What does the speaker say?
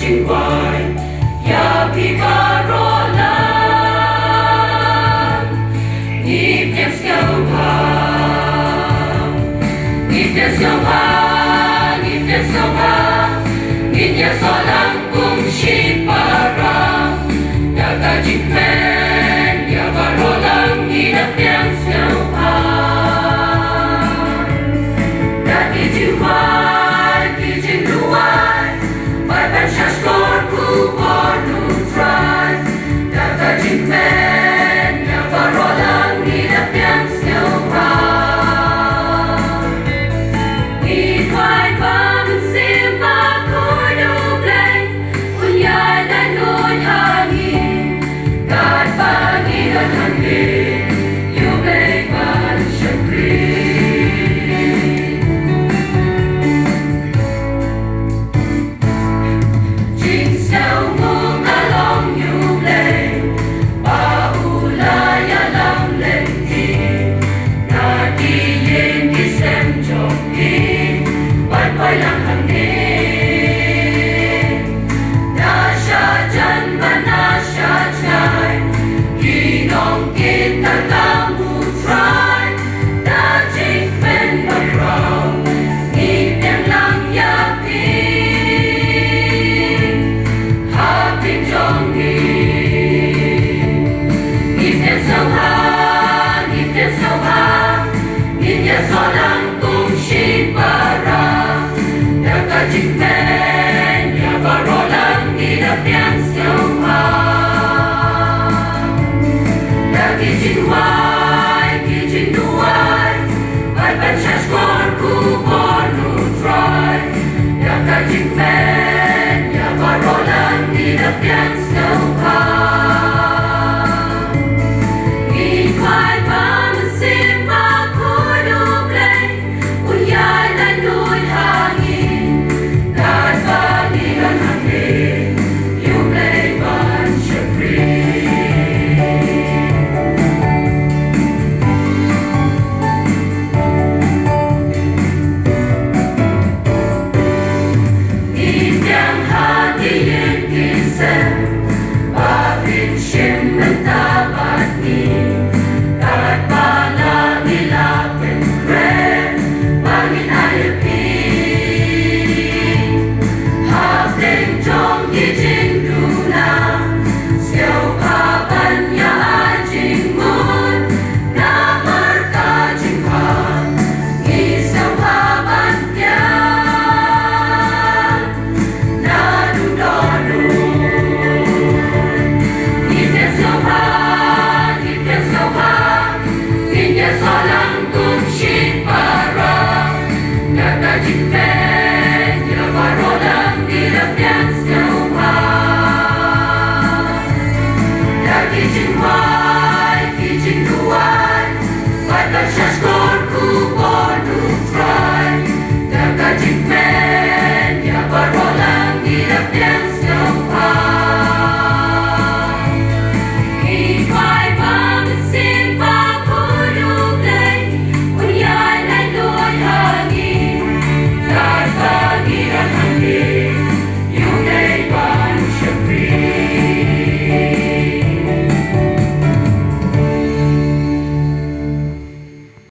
Jing rwai, ya pi balang, ni piang siêu hang, ni piang siêu hang, ni piang siêu hang, ni nhà so lang cùng shi parang, ya ka jing men, ya barolang ni na piang siêu hang, ya ki jing rwai, ki jing rwai. Skor ku pornu try, data jing men, yang barolang ni na piang siêu hang. Ni quay bang sim ba khôi du play, un yai la nuôi hangi, kat bangi dan hangi, you play ban shakri. Jing men, ya barolang ni na piang siêu hang. Ya ki jing rwai, ki jing rwai, bai ban sha skor ku pornu try. Ya ka jing men, ya barolang ni na piang siêu hang.